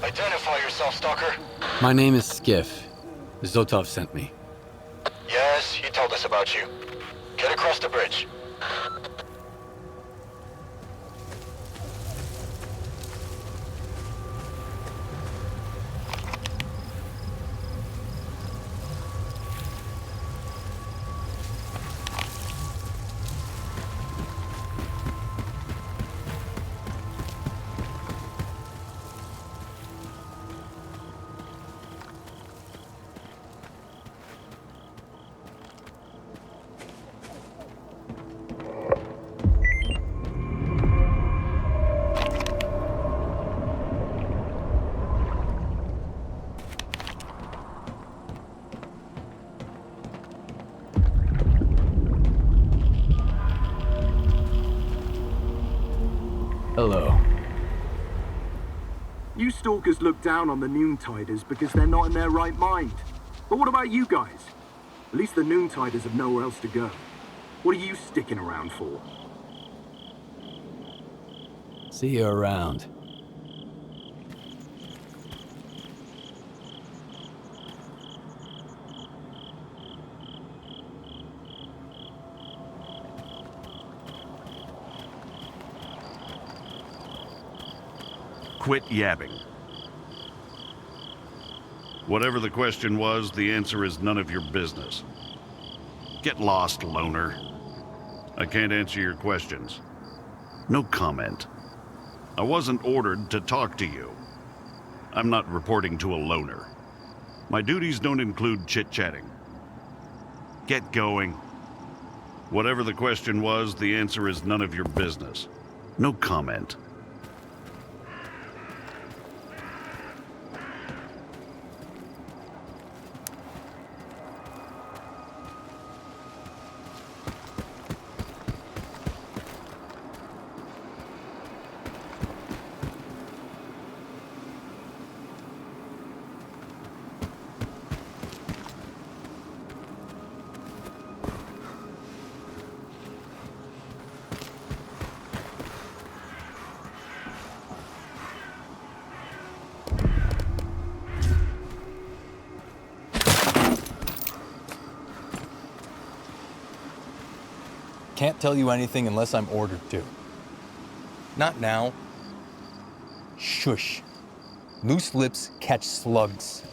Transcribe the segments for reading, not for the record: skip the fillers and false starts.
Identify yourself, Stalker. My name is Skiff. Zotov sent me. Yes, he told us about you. Get across the bridge. Hello. You stalkers look down on the Noontiders because they're not in their right mind. But what about you guys? At least the Noontiders have nowhere else to go. What are you sticking around for? See you around. Quit yabbing. Whatever the question was, the answer is none of your business. Get lost, loner. I can't answer your questions. No comment. I wasn't ordered to talk to you. I'm not reporting to a loner. My duties don't include chit-chatting. Get going. Whatever the question was, the answer is none of your business. No comment. Can't tell you anything unless I'm ordered to. Not now. Shush. Loose lips catch slugs.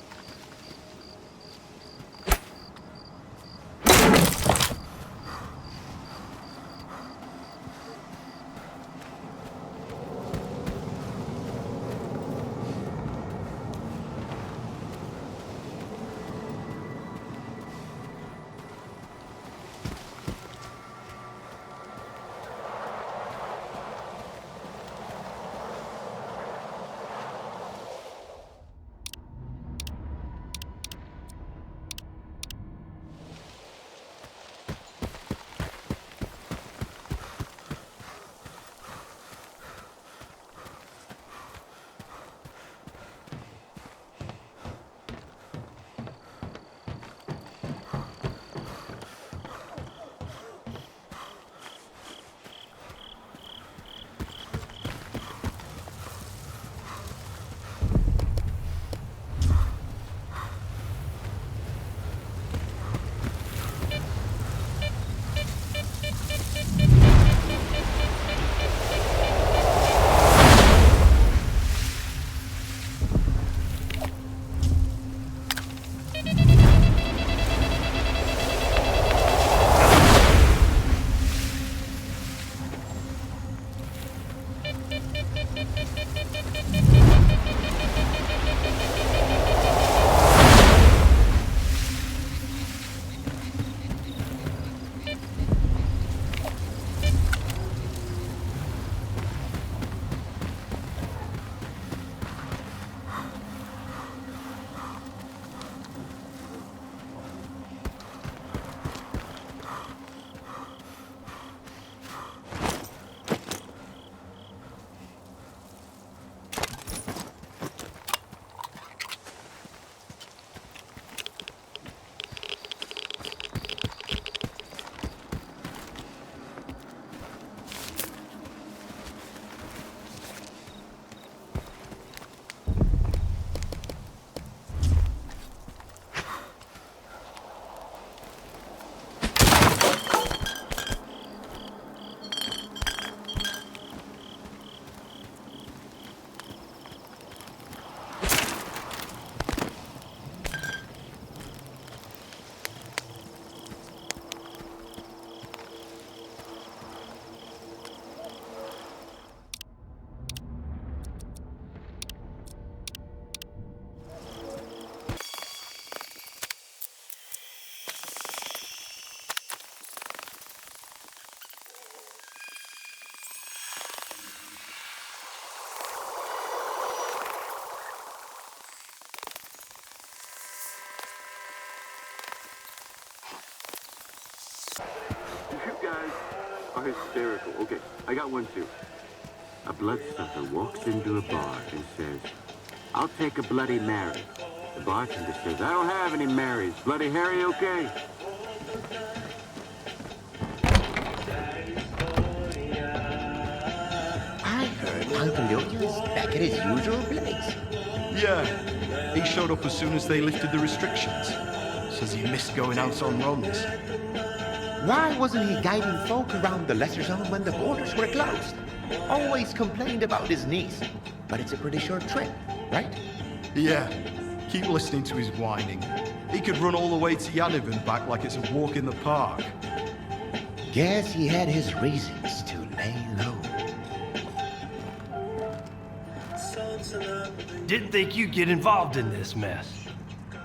are hysterical. Okay, I got one too. A bloodsucker walks into a bar and says, "I'll take a Bloody Mary." The bartender says, "I don't have any Marys. Bloody Harry, okay?" I heard Uncle Leo's back at his usual place. Yeah, he showed up as soon as they lifted the restrictions. Says he missed going out on runs. Why wasn't he guiding folk around the lesser zone when the borders were closed? Always complained about his knees, but it's a pretty short trip, right? Yeah, keep listening to his whining. He could run all the way to Yaniv and back like it's a walk in the park. Guess he had his reasons to lay low. Didn't think you'd get involved in this mess,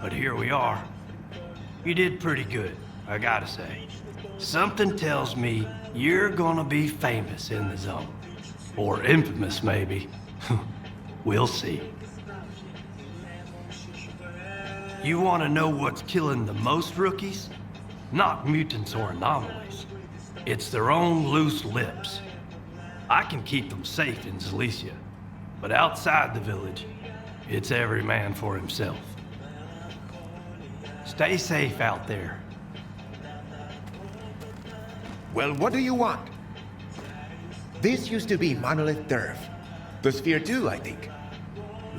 but here we are. You did pretty good, I gotta say. Something tells me you're gonna be famous in the zone. Or infamous, maybe. We'll see. You wanna know what's killing the most rookies? Not mutants or anomalies. It's their own loose lips. I can keep them safe in Zalicia, but outside the village, it's every man for himself. Stay safe out there. Well, what do you want? This used to be Monolith Turf. The Sphere too, I think.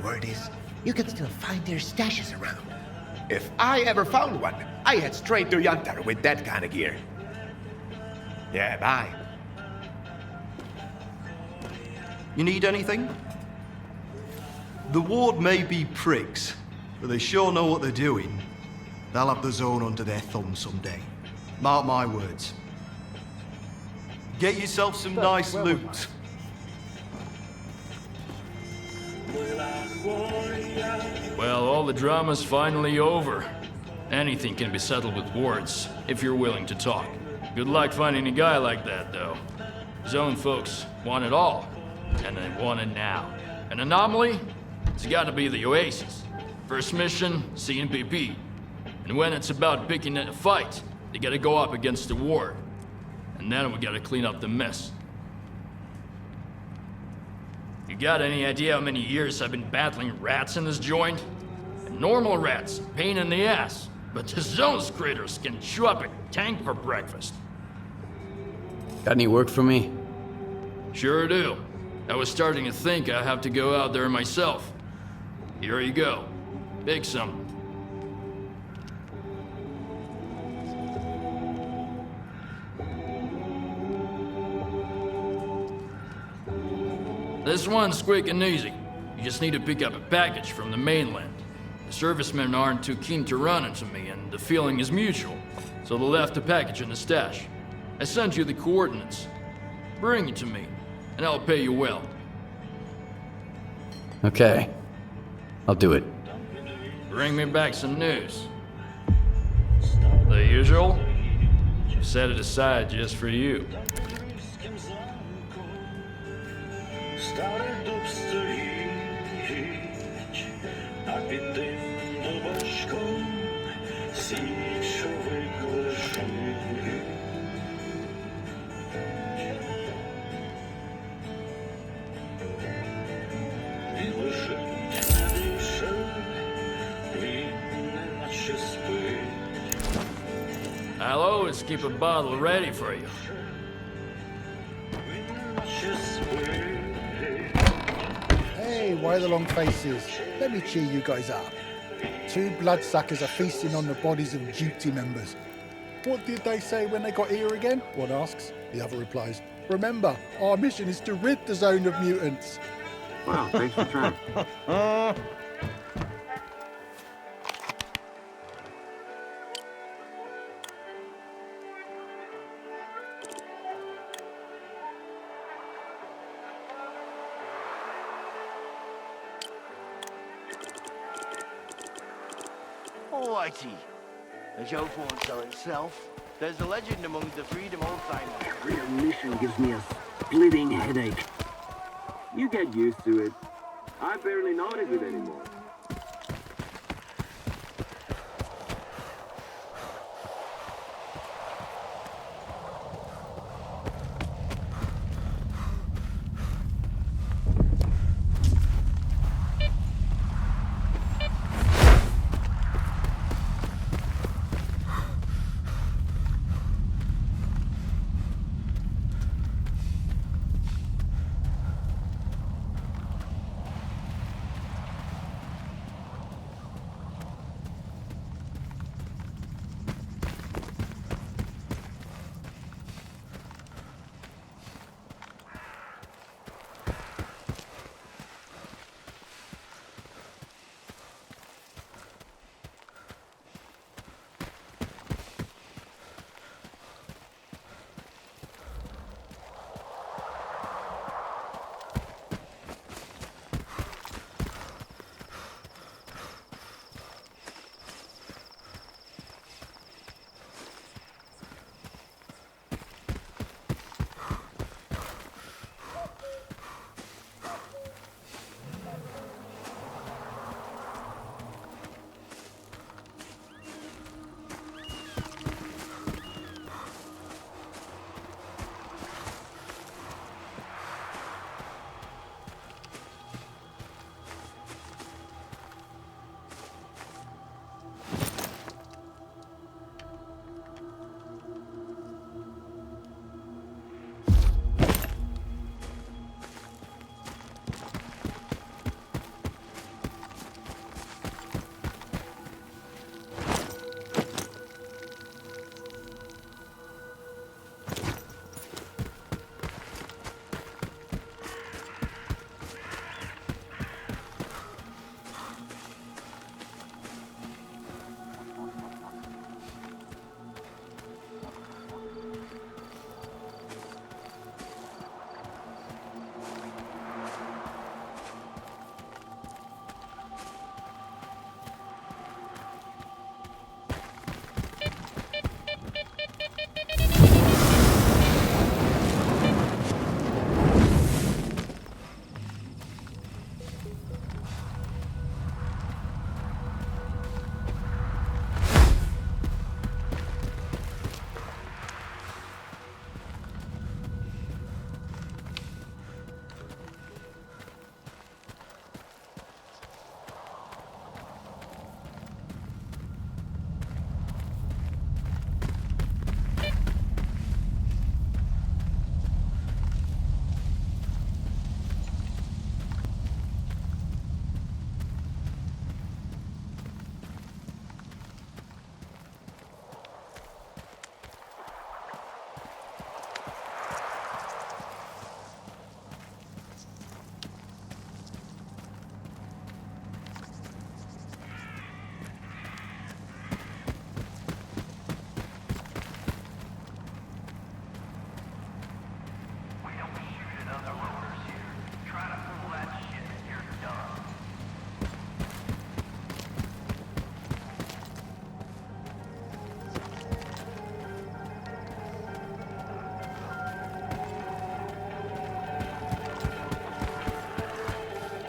Word is, you can still find their stashes around. If I ever found one, I head straight to Yantar with that kind of gear. Yeah, bye. You need anything? The ward may be pricks, but they sure know what they're doing. They'll have the zone under their thumb someday. Mark my words. Get yourself some nice loot. Well, all the drama's finally over. Anything can be settled with words, if you're willing to talk. Good luck finding a guy like that, though. Zone folks want it all, and they want it now. An anomaly? It's gotta be the Oasis. First mission, CNPP. And when it's about picking a fight, they gotta go up against the ward. And then we gotta clean up the mess. You got any idea how many years I've been battling rats in this joint? And normal rats, pain in the ass. But the zone's critters can chew up a tank for breakfast. Got any work for me? Sure do. I was starting to think I have to go out there myself. Here you go. Pick some. This one's quick and easy. You just need to pick up a package from the mainland. The servicemen aren't too keen to run into me, and the feeling is mutual. So they left the package in the stash. I sent you the coordinates. Bring it to me, and I'll pay you well. Okay. I'll do it. Bring me back some news. The usual? Set it aside just for you. I'll always keep a bottle ready for you. Hey, why the long faces? Let me cheer you guys up. 2 bloodsuckers are feasting on the bodies of duty members. What did they say when they got here again? One asks. The other replies, remember, our mission is to rid the zone of mutants. Well, thanks for trying. Alrighty. A joke won't sell itself. There's a legend among the Freedom Old-timers. Real mission gives me a splitting headache. You get used to it. I barely notice it anymore.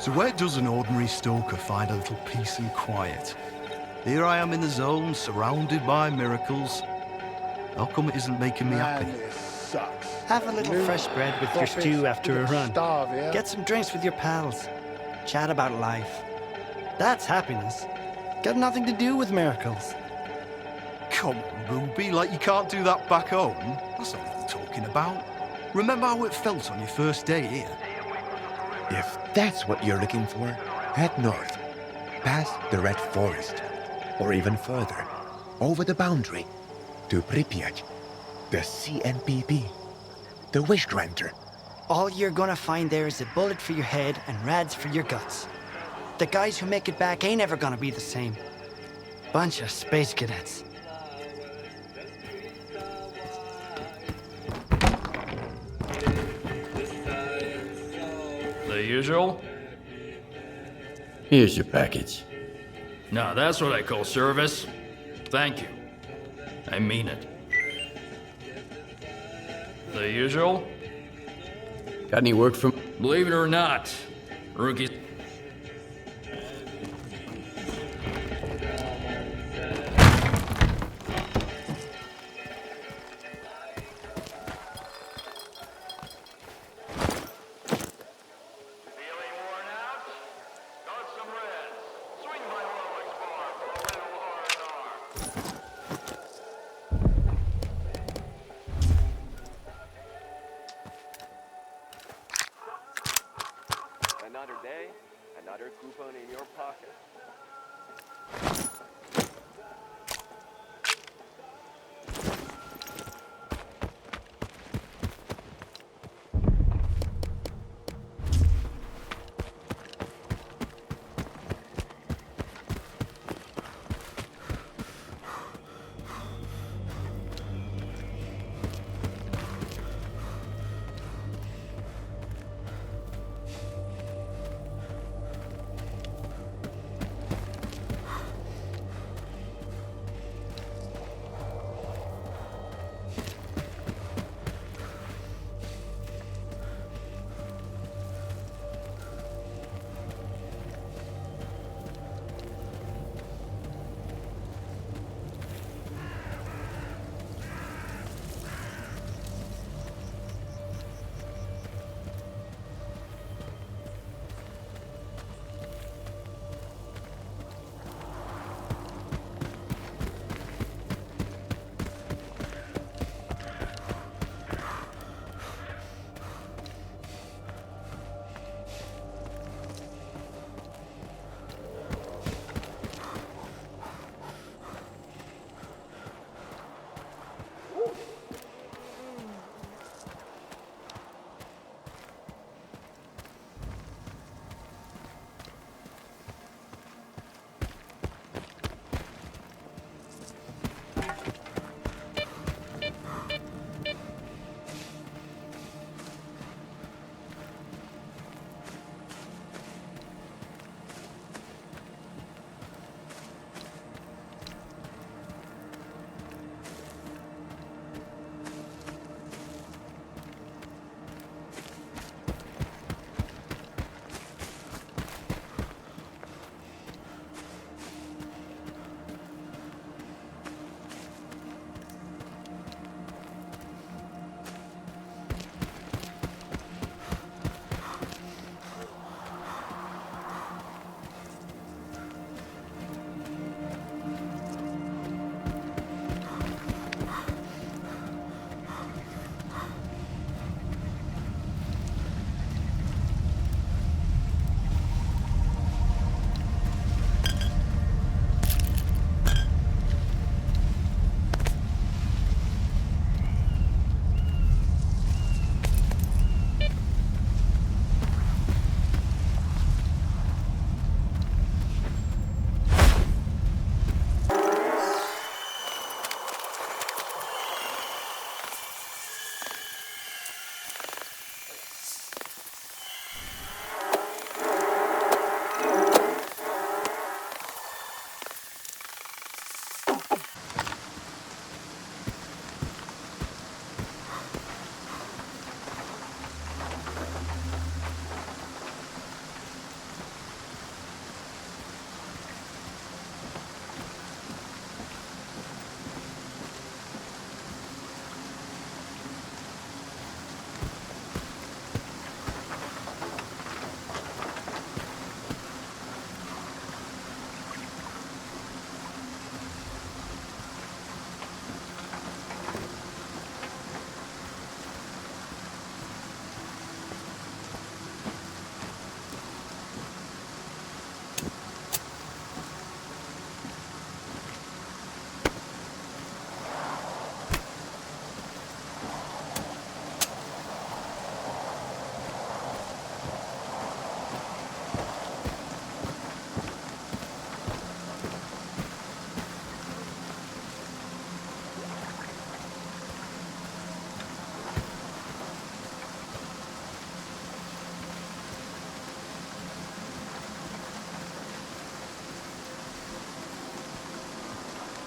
So where does an ordinary stalker find a little peace and quiet? Here I am in the zone, surrounded by miracles. How come it isn't making me happy? Man, this sucks. Have a little fresh bread with your Profits, stew after we're a gonna run. starve here. Get some drinks with your pals. Chat about life. That's happiness. Got nothing to do with miracles. Come on, Ruby, like you can't do that back home? That's not what I'm talking about. Remember how it felt on your first day here? If that's what you're looking for, head north, past the Red Forest, or even further, over the boundary, to Pripyat, the CNPP, the Wish Granter. All you're gonna find there is a bullet for your head and rads for your guts. The guys who make it back ain't ever gonna be the same. Bunch of space cadets. The usual? Here's your package. Now that's what I call service. Thank you. I mean it. The usual? Got any work from... Believe it or not, rookies. Another day, another coupon in your pocket.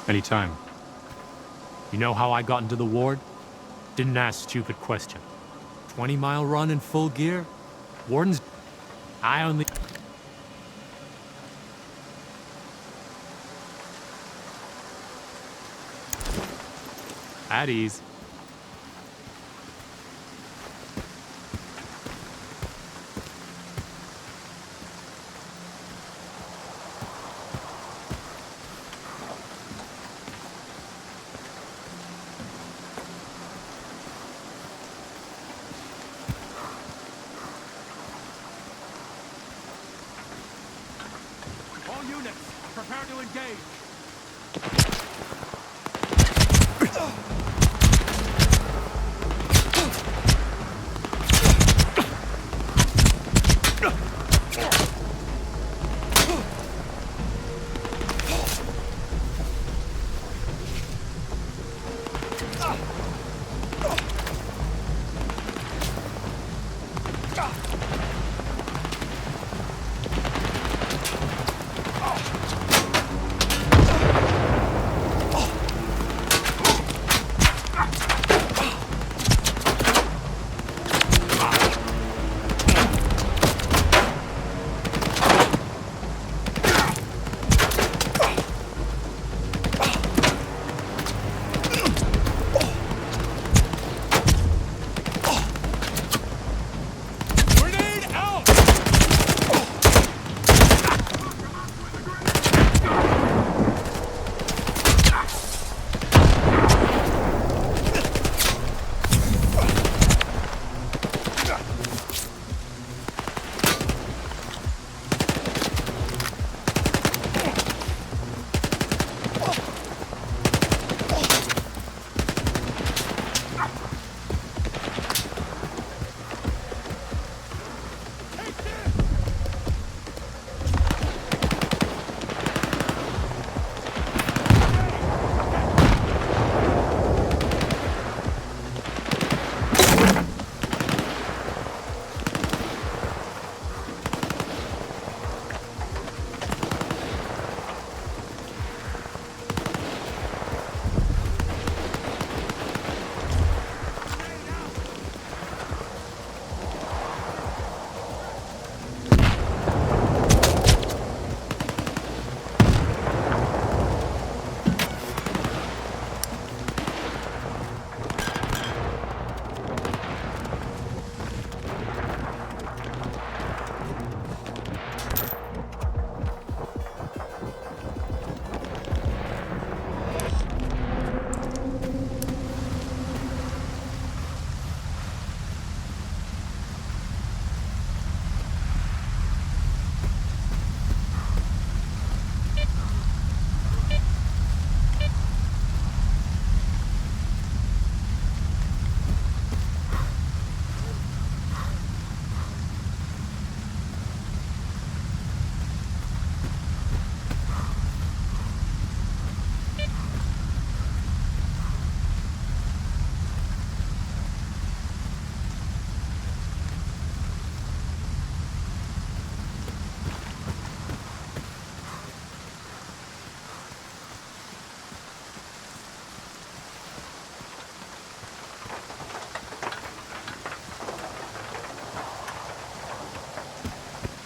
Anytime. You know how I got into the ward? Didn't ask stupid question. 20-mile run in full gear? Warden's... I only... At ease. All units, prepare to engage.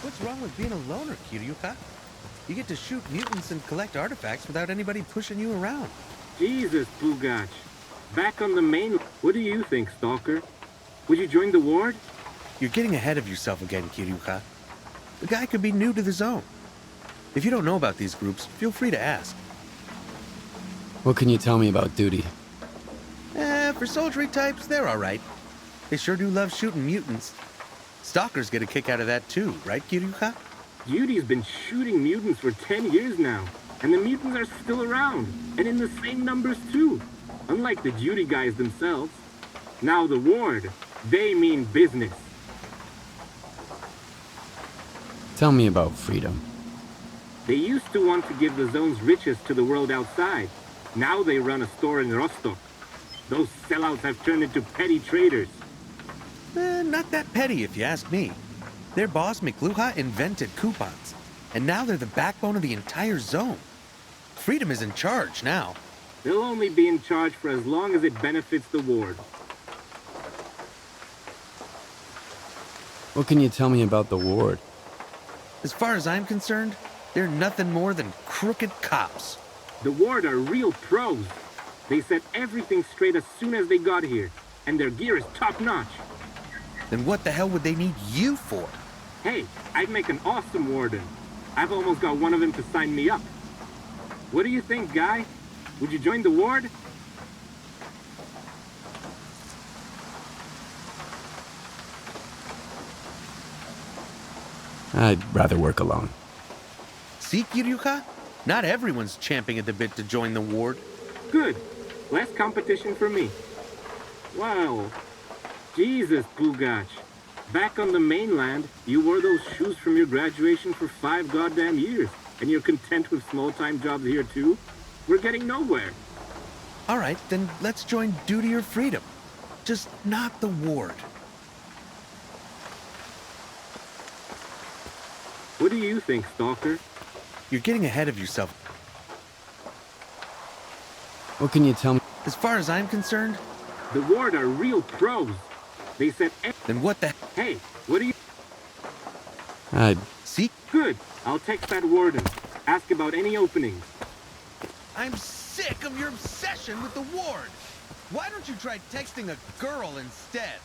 What's wrong with being a loner, Kiryuka? You get to shoot mutants and collect artifacts without anybody pushing you around. Jesus, Bugach. Back on the main... What do you think, Stalker? Would you join the ward? You're getting ahead of yourself again, Kiryuka. The guy could be new to the zone. If you don't know about these groups, feel free to ask. What can you tell me about duty? For soldiery types, they're all right. They sure do love shooting mutants. Stalkers get a kick out of that too, right, Kiryuka? Duty's been shooting mutants for 10 years now, and the mutants are still around, and in the same numbers too. Unlike the duty guys themselves. Now the ward, they mean business. Tell me about freedom. They used to want to give the zone's riches to the world outside. Now they run a store in Rostock. Those sellouts have turned into petty traders. Not that petty, if you ask me. Their boss, McLuha, invented coupons, and now they're the backbone of the entire zone. Freedom is in charge now. They'll only be in charge for as long as it benefits the ward. What can you tell me about the ward? As far as I'm concerned, they're nothing more than crooked cops. The ward are real pros. They set everything straight as soon as they got here, and their gear is top-notch. Then what the hell would they need you for? Hey, I'd make an awesome warden. I've almost got one of them to sign me up. What do you think, guy? Would you join the ward? I'd rather work alone. See, Kiryuka? Not everyone's champing at the bit to join the ward. Good. Less competition for me. Wow. Jesus, Pugach. Back on the mainland, you wore those shoes from your graduation for 5 goddamn years, and you're content with small-time jobs here too? We're getting nowhere. All right, then let's join Duty or Freedom. Just not the ward. What do you think, Stalker? You're getting ahead of yourself. What can you tell me? As far as I'm concerned, the ward are real pros. They said. Then what the? Hey, what do you? See? Good. I'll text that warden. Ask about any openings. I'm sick of your obsession with the ward. Why don't you try texting a girl instead?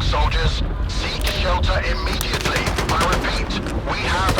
Soldiers, seek shelter immediately. I repeat, we have